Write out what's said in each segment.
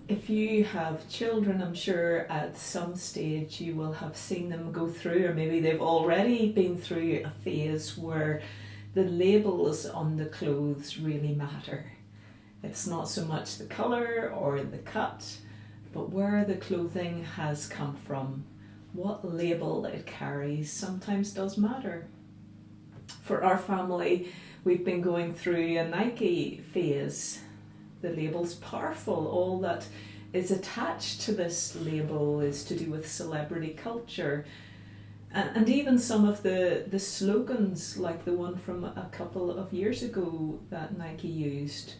If you have children, I'm sure at some stage you will have seen them go through, or maybe they've already been through a phase where the labels on the clothes really matter. It's not so much the colour or the cut, but where the clothing has come from. What label it carries sometimes does matter. For our family, we've been going through a Nike phase. The label's powerful. All that is attached to this label is to do with celebrity culture. And even some of the slogans, like the one from a couple of years ago that Nike used,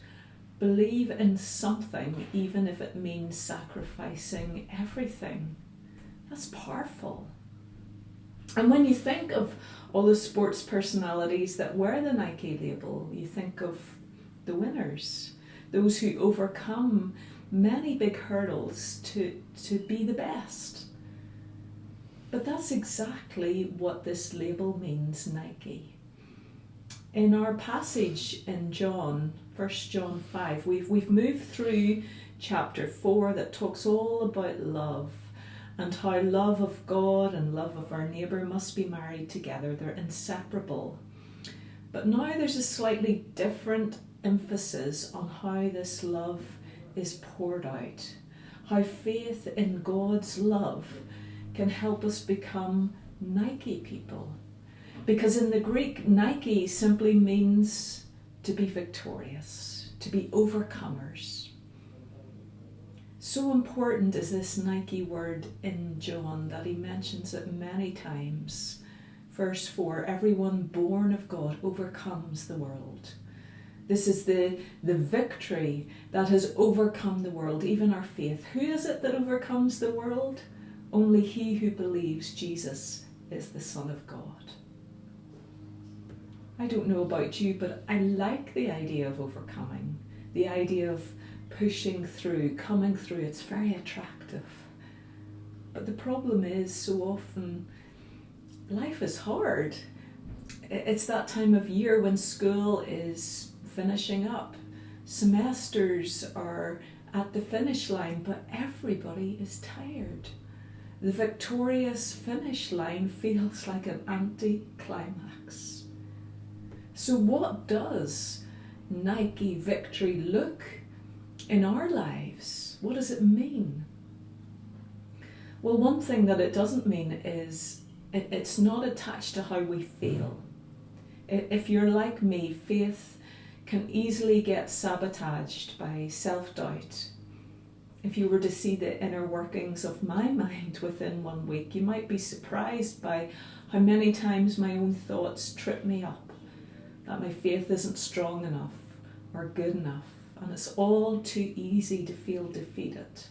believe in something even if it means sacrificing everything. That's powerful. And when you think of all the sports personalities that wear the Nike label, you think of the winners, those who overcome many big hurdles to be the best. But that's exactly what this label means, Nike. In our passage in John, 1 John 5, we've moved through chapter 4 that talks all about love and how love of God and love of our neighbour must be married together. They're inseparable. But now there's a slightly different emphasis on how this love is poured out, how faith in God's love can help us become Nike people. Because in the Greek, Nike simply means to be victorious, to be overcomers. So important is this Nike word in John that he mentions it many times. Verse 4, everyone born of God overcomes the world. This is the victory that has overcome the world, even our faith. Who is it that overcomes the world? Only he who believes Jesus is the Son of God. I don't know about you, but I like the idea of overcoming, the idea of pushing through, coming through. It's very attractive. But the problem is, so often life is hard. It's that time of year when school is finishing up. Semesters are at the finish line, but everybody is tired. The victorious finish line feels like an anti-climax. So what does Nike victory look in our lives? What does it mean? Well, one thing that it doesn't mean is it's not attached to how we feel. If you're like me, faith can easily get sabotaged by self-doubt. If you were to see the inner workings of my mind within 1 week, you might be surprised by how many times my own thoughts trip me up, that my faith isn't strong enough or good enough, and it's all too easy to feel defeated.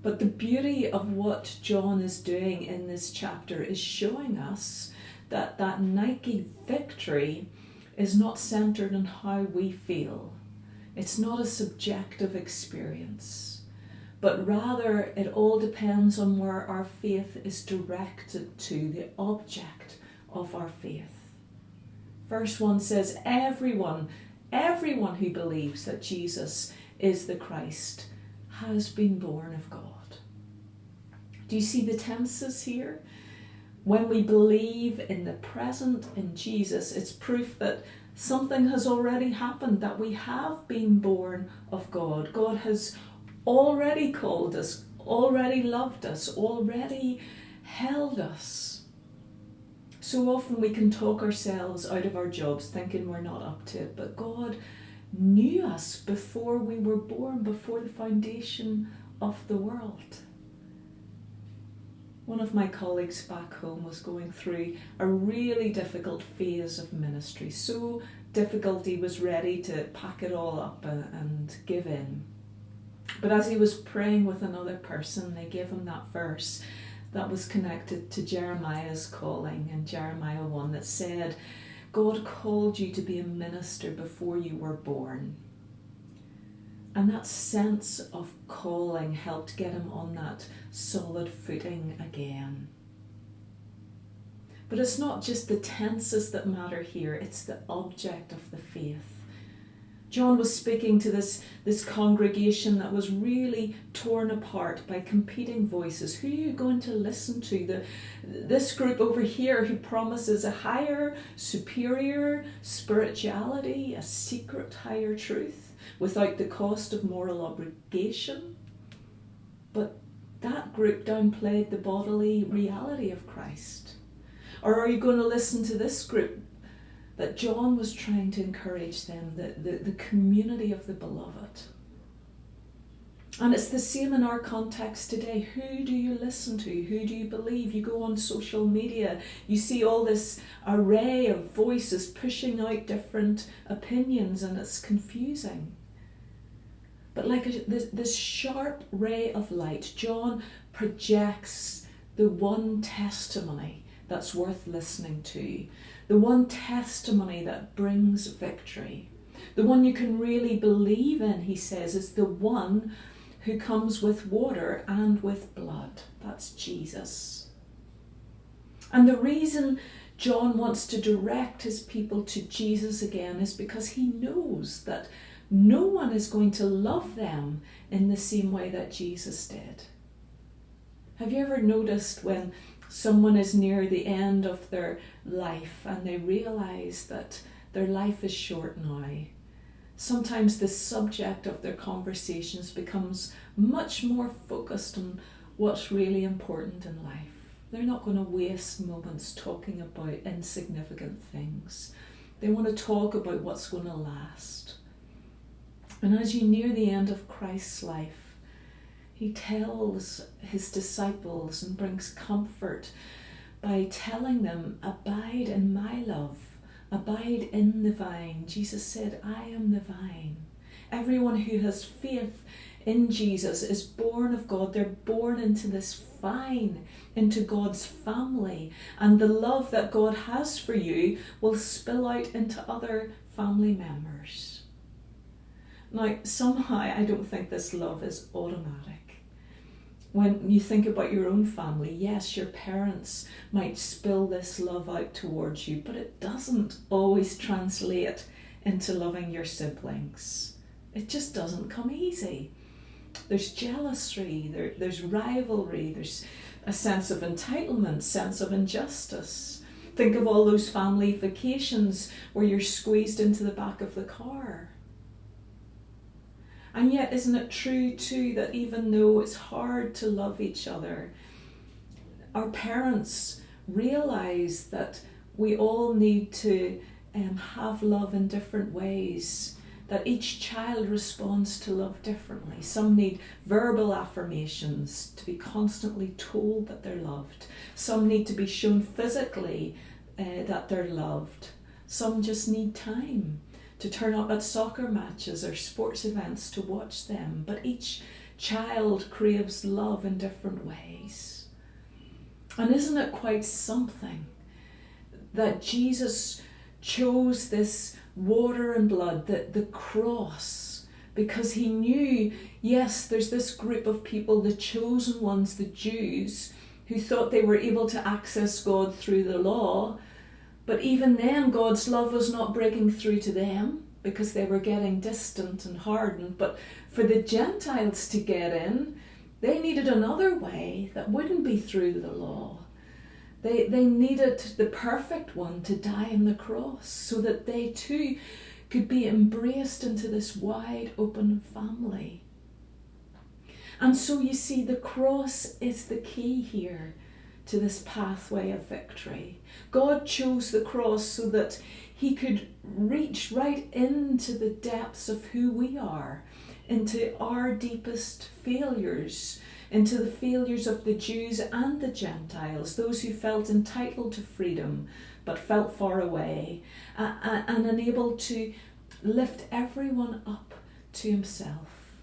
But the beauty of what John is doing in this chapter is showing us that Nike victory is not centered on how we feel. It's not a subjective experience, but rather it all depends on where our faith is directed to, the object of our faith. Verse 1 says, everyone who believes that Jesus is the Christ has been born of God. Do you see the tenses here? When we believe in the present in Jesus, it's proof that something has already happened, that we have been born of God. God has already called us, already loved us, already held us. So often we can talk ourselves out of our jobs thinking we're not up to it, but God knew us before we were born, before the foundation of the world. One of my colleagues back home was going through a really difficult phase of ministry. So difficult he was ready to pack it all up and give in. But as he was praying with another person, they gave him that verse that was connected to Jeremiah's calling in Jeremiah 1 that said, God called you to be a minister before you were born. And that sense of calling helped get him on that solid footing again. But it's not just the tenses that matter here, it's the object of the faith. John was speaking to this congregation that was really torn apart by competing voices. Who are you going to listen to? This group over here who promises a higher, superior spirituality, a secret higher truth without the cost of moral obligation. But that group downplayed the bodily reality of Christ. Or are you going to listen to this group that John was trying to encourage them, the community of the beloved? And it's the same in our context today. Who do you listen to? Who do you believe? You go on social media, you see all this array of voices pushing out different opinions, and it's confusing. But like this sharp ray of light, John projects the one testimony that's worth listening to, the one testimony that brings victory, the one you can really believe in, he says, is the one who comes with water and with blood. That's Jesus. And the reason John wants to direct his people to Jesus again is because he knows that no one is going to love them in the same way that Jesus did. Have you ever noticed when someone is near the end of their life and they realize that their life is short now? Sometimes the subject of their conversations becomes much more focused on what's really important in life. They're not going to waste moments talking about insignificant things. They want to talk about what's going to last. And as you near the end of Christ's life, he tells his disciples and brings comfort by telling them, abide in my love, abide in the vine. Jesus said, I am the vine. Everyone who has faith in Jesus is born of God. They're born into this vine, into God's family. And the love that God has for you will spill out into other family members. Now, somehow I don't think this love is automatic. When you think about your own family, yes, your parents might spill this love out towards you, but it doesn't always translate into loving your siblings. It just doesn't come easy. There's jealousy, there's rivalry, there's a sense of entitlement, sense of injustice. Think of all those family vacations where you're squeezed into the back of the car. And yet, isn't it true too that even though it's hard to love each other, our parents realise that we all need to have love in different ways, that each child responds to love differently. Some need verbal affirmations, to be constantly told that they're loved. Some need to be shown physically that they're loved. Some just need time to turn up at soccer matches or sports events to watch them. But each child craves love in different ways. And isn't it quite something that Jesus chose this water and blood, the cross, because he knew, yes, there's this group of people, the chosen ones, the Jews, who thought they were able to access God through the law. But even then, God's love was not breaking through to them because they were getting distant and hardened. But for the Gentiles to get in, they needed another way that wouldn't be through the law. They needed the perfect one to die on the cross so that they too could be embraced into this wide open family. And so you see, the cross is the key here to this pathway of victory. God chose the cross so that he could reach right into the depths of who we are, into our deepest failures, into the failures of the Jews and the Gentiles, those who felt entitled to freedom but felt far away, and unable to lift everyone up to himself.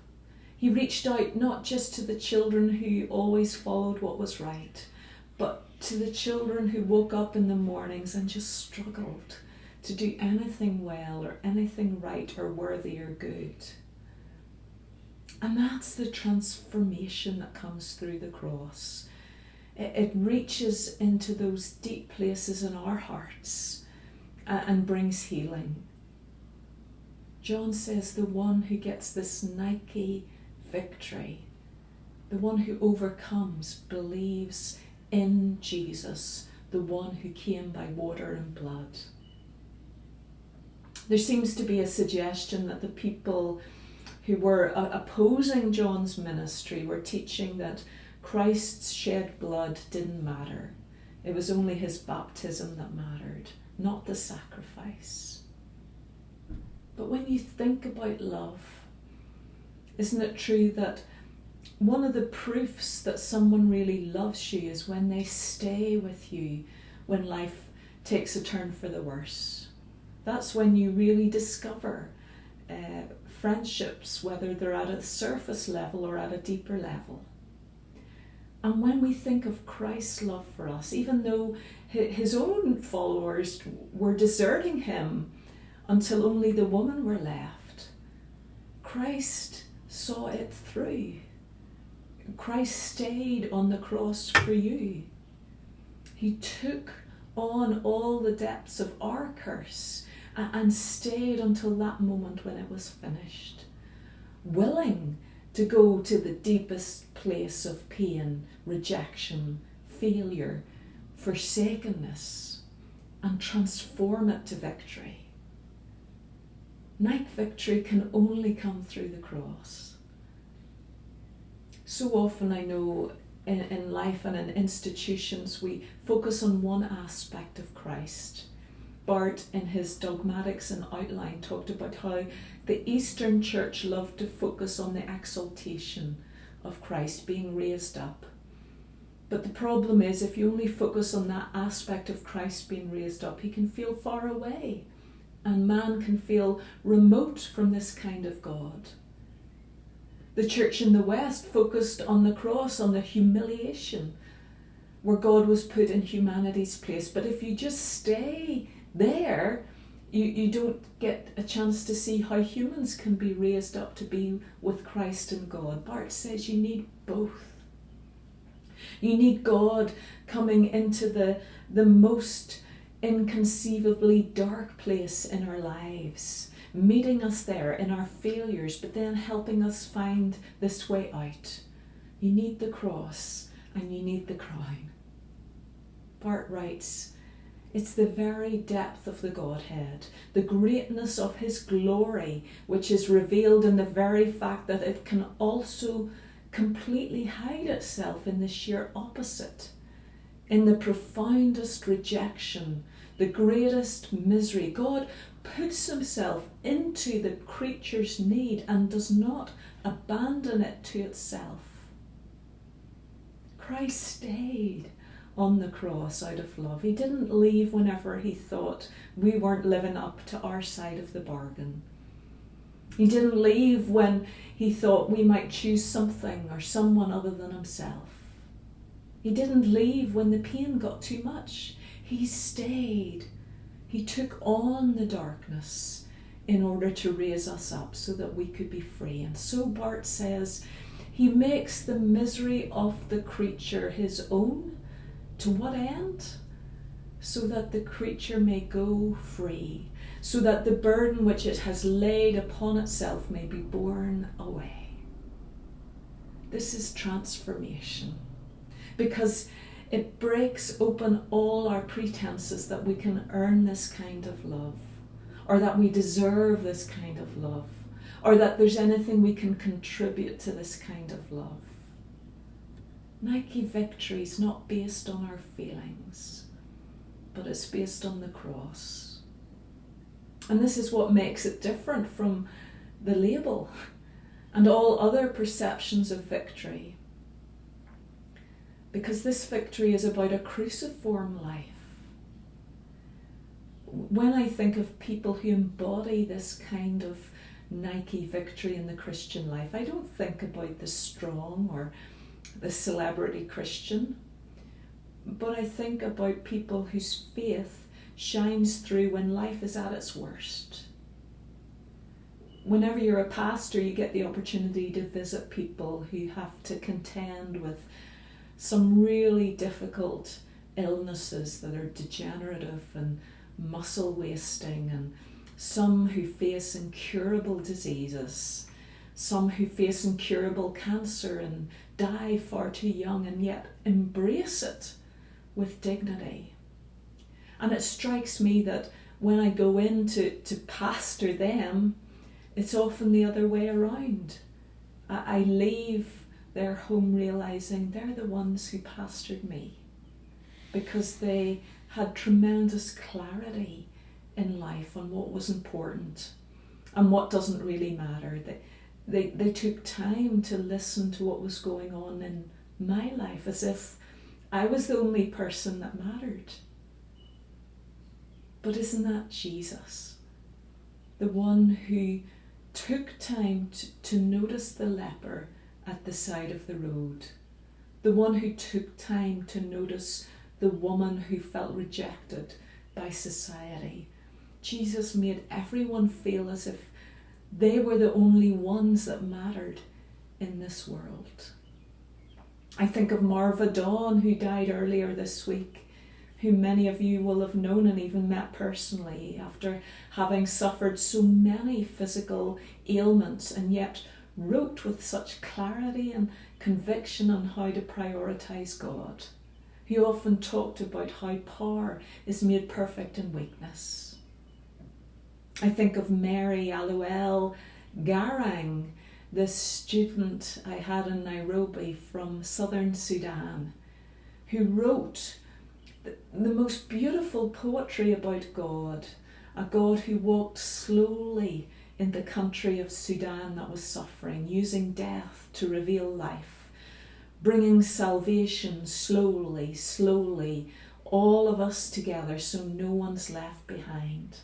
He reached out not just to the children who always followed what was right, but to the children who woke up in the mornings and just struggled to do anything well or anything right or worthy or good. And that's the transformation that comes through the cross. It reaches into those deep places in our hearts and brings healing. John says the one who gets this Nike victory, the one who overcomes, believes in Jesus, the one who came by water and blood. There seems to be a suggestion that the people who were opposing John's ministry were teaching that Christ's shed blood didn't matter. It was only his baptism that mattered, not the sacrifice. But when you think about love, isn't it true that one of the proofs that someone really loves you is when they stay with you when life takes a turn for the worse? That's when you really discover friendships, whether they're at a surface level or at a deeper level. And when we think of Christ's love for us, even though his own followers were deserting him until only the women were left, Christ saw it through. Christ stayed on the cross for you. He took on all the depths of our curse and stayed until that moment when it was finished, willing to go to the deepest place of pain, rejection, failure, forsakenness, and transform it to victory. Nike victory can only come through the cross. So often I know in life and in institutions we focus on one aspect of Christ. Bart, in his Dogmatics and Outline, talked about how the Eastern Church loved to focus on the exaltation of Christ being raised up. But the problem is, if you only focus on that aspect of Christ being raised up, he can feel far away, and man can feel remote from this kind of God. The church in the West focused on the cross, on the humiliation, where God was put in humanity's place. But if you just stay there, you don't get a chance to see how humans can be raised up to be with Christ and God. Bart says you need both. You need God coming into the most inconceivably dark place in our lives, meeting us there in our failures, but then helping us find this way out. You need the cross and you need the crown. Bart writes, it's the very depth of the Godhead, the greatness of his glory, which is revealed in the very fact that it can also completely hide itself in the sheer opposite, in the profoundest rejection, the greatest misery. God puts himself into the creature's need and does not abandon it to itself. Christ stayed on the cross out of love. He didn't leave whenever he thought we weren't living up to our side of the bargain. He didn't leave when he thought we might choose something or someone other than himself. He didn't leave when the pain got too much. He stayed. He took on the darkness in order to raise us up so that we could be free. And so Bart says, he makes the misery of the creature his own. To what end? So that the creature may go free, so that the burden which it has laid upon itself may be borne away. This is transformation, because it breaks open all our pretenses that we can earn this kind of love, or that we deserve this kind of love, or that there's anything we can contribute to this kind of love. Nike victory is not based on our feelings, but it's based on the cross. And this is what makes it different from the label and all other perceptions of victory. Because this victory is about a cruciform life. When I think of people who embody this kind of Nike victory in the Christian life, I don't think about the strong or the celebrity Christian, but I think about people whose faith shines through when life is at its worst. Whenever you're a pastor, you get the opportunity to visit people who have to contend with some really difficult illnesses that are degenerative and muscle wasting and some who face incurable diseases, some who face incurable cancer and die far too young and yet embrace it with dignity. And it strikes me that when I go in to pastor them, it's often the other way around. I leave their home realising they're the ones who pastored me, because they had tremendous clarity in life on what was important and what doesn't really matter. They took time to listen to what was going on in my life, as if I was the only person that mattered. But isn't that Jesus? The one who took time to notice the leper at the side of the road. The one who took time to notice the woman who felt rejected by society. Jesus made everyone feel as if they were the only ones that mattered in this world. I think of Marva Dawn, who died earlier this week, who many of you will have known and even met personally, after having suffered so many physical ailments, and yet wrote with such clarity and conviction on how to prioritise God. Who often talked about how power is made perfect in weakness. I think of Mary Aluel Garang, this student I had in Nairobi from southern Sudan, who wrote the most beautiful poetry about God, a God who walked slowly in the country of Sudan that was suffering, using death to reveal life, bringing salvation slowly, slowly, all of us together so no one's left behind.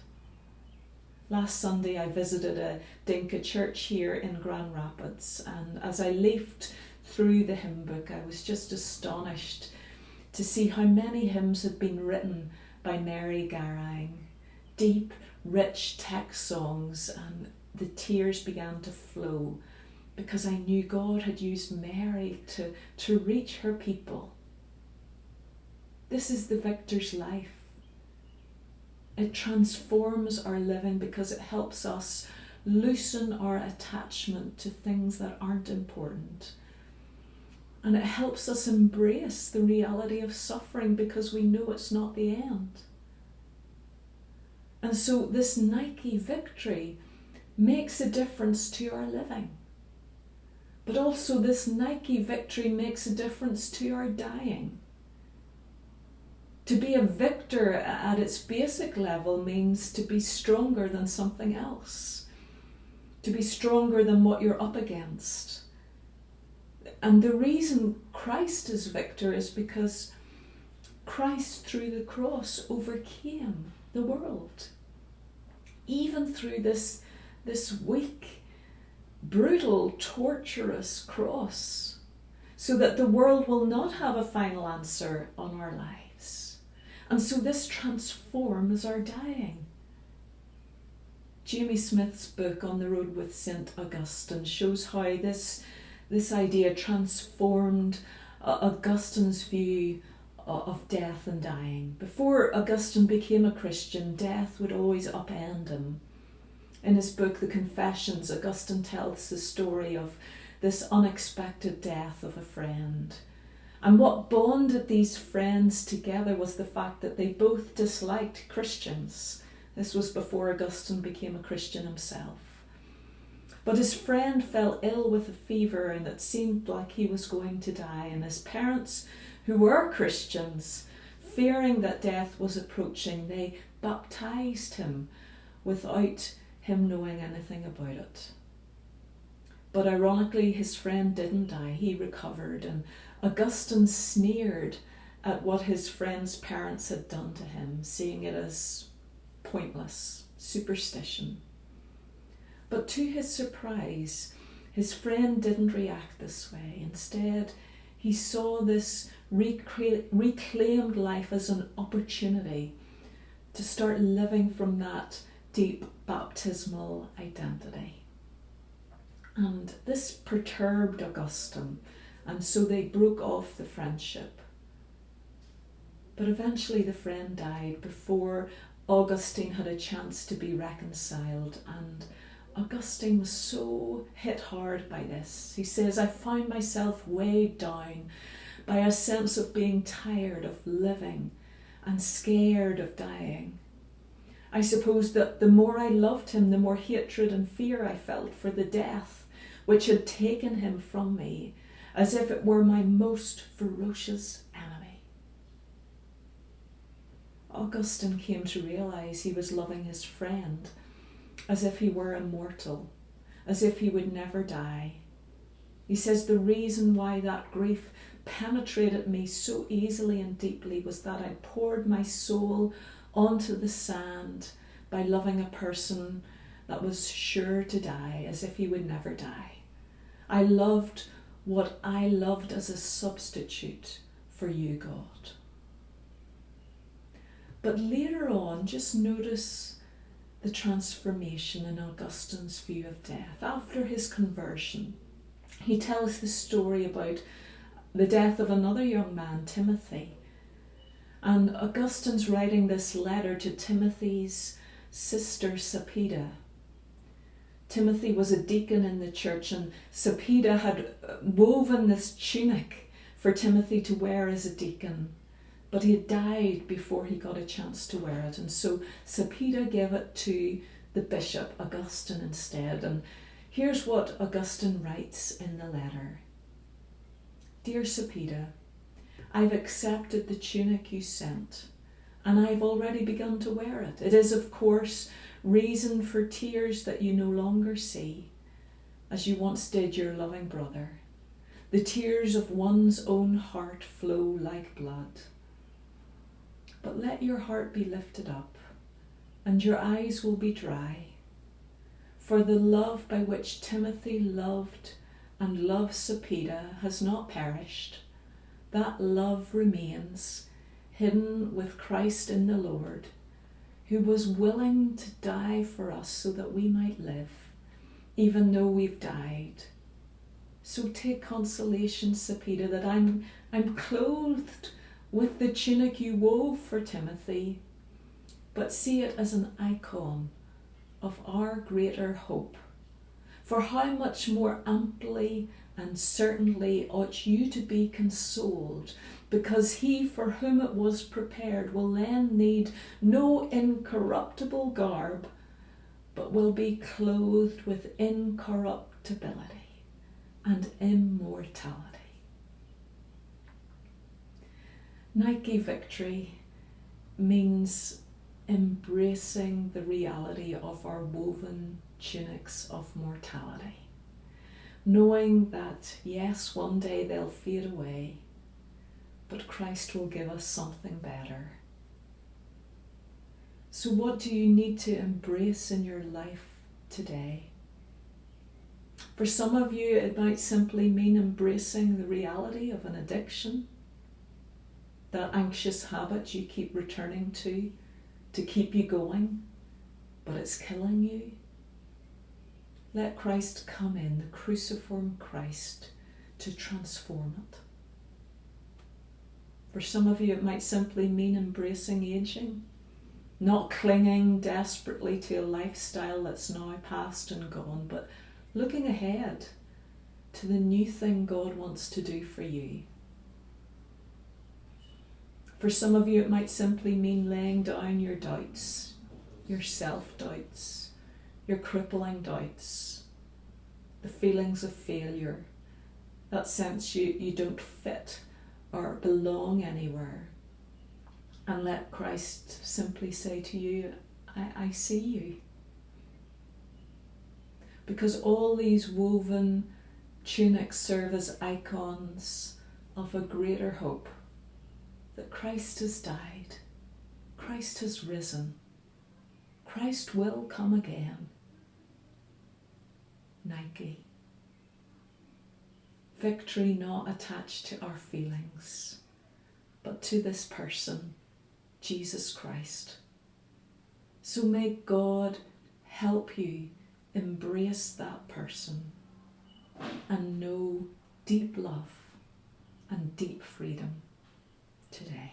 Last Sunday I visited a Dinka church here in Grand Rapids, and as I leafed through the hymn book I was just astonished to see how many hymns had been written by Mary Garang. Deep, rich text songs, and the tears began to flow because I knew God had used Mary to reach her people. This is the victor's life. It transforms our living because it helps us loosen our attachment to things that aren't important. And it helps us embrace the reality of suffering because we know it's not the end. And so this Nike victory makes a difference to our living. But also this Nike victory makes a difference to our dying. To be a victor at its basic level means to be stronger than something else. To be stronger than what you're up against. And the reason Christ is victor is because Christ through the cross overcame the world. Even through this weak, brutal, torturous cross, so that the world will not have a final answer on our lives. And so this transforms our dying. Jamie Smith's book On the Road with St. Augustine shows how this idea transformed Augustine's view of death and dying. Before Augustine became a Christian, death would always upend him. In his book, The Confessions, Augustine tells the story of this unexpected death of a friend. And what bonded these friends together was the fact that they both disliked Christians. This was before Augustine became a Christian himself. But his friend fell ill with a fever and it seemed like he was going to die. And his parents, who were Christians, fearing that death was approaching, they baptized him without him knowing anything about it. But ironically, his friend didn't die. He recovered, and Augustine sneered at what his friend's parents had done to him, seeing it as pointless superstition. But to his surprise, his friend didn't react this way. Instead, he saw this reclaimed life as an opportunity to start living from that deep baptismal identity. And this perturbed Augustine, and so they broke off the friendship. But eventually the friend died before Augustine had a chance to be reconciled, and Augustine was so hit hard by this. He says, I found myself weighed down by a sense of being tired of living and scared of dying. I suppose that the more I loved him, the more hatred and fear I felt for the death which had taken him from me, as if it were my most ferocious enemy. Augustine came to realise he was loving his friend as if he were immortal, as if he would never die. He says the reason why that grief penetrated me so easily and deeply was that I poured my soul onto the sand by loving a person that was sure to die, as if he would never die. I loved what I loved as a substitute for you, God. But later on, just notice the transformation in Augustine's view of death. After his conversion, he tells the story about the death of another young man, Timothy. And Augustine's writing this letter to Timothy's sister, Sapphira. Timothy was a deacon in the church, and Sapphira had woven this tunic for Timothy to wear as a deacon. But he had died before he got a chance to wear it. And so Sapphira gave it to the bishop, Augustine, instead. And here's what Augustine writes in the letter. Dear Sapphira, I've accepted the tunic you sent, and I've already begun to wear it. It is, of course, reason for tears that you no longer see, as you once did your loving brother. The tears of one's own heart flow like blood. But let your heart be lifted up, and your eyes will be dry. For the love by which Timothy loved and loves Sapphira has not perished. That love remains, hidden with Christ in the Lord, who was willing to die for us so that we might live, even though we've died. So take consolation, Sapphira, that I'm clothed with the tunic you wove for Timothy, but see it as an icon of our greater hope. For how much more amply and certainly ought you to be consoled, because he for whom it was prepared will then need no incorruptible garb, but will be clothed with incorruptibility and immortality. Nike victory means embracing the reality of our woven tunics of mortality, knowing that, yes, one day they'll fade away, but Christ will give us something better. So what do you need to embrace in your life today? For some of you, it might simply mean embracing the reality of an addiction, that anxious habit you keep returning to keep you going, but it's killing you. Let Christ come in, the cruciform Christ, to transform it. For some of you, it might simply mean embracing aging, not clinging desperately to a lifestyle that's now past and gone, but looking ahead to the new thing God wants to do for you. For some of you, it might simply mean laying down your doubts, your self-doubts, your crippling doubts, the feelings of failure, that sense you don't fit or belong anywhere. And let Christ simply say to you, I see you. Because all these woven tunics serve as icons of a greater hope, that Christ has died, Christ has risen, Christ will come again. Nike. Victory not attached to our feelings, but to this person, Jesus Christ. So may God help you embrace that person and know deep love and deep freedom today.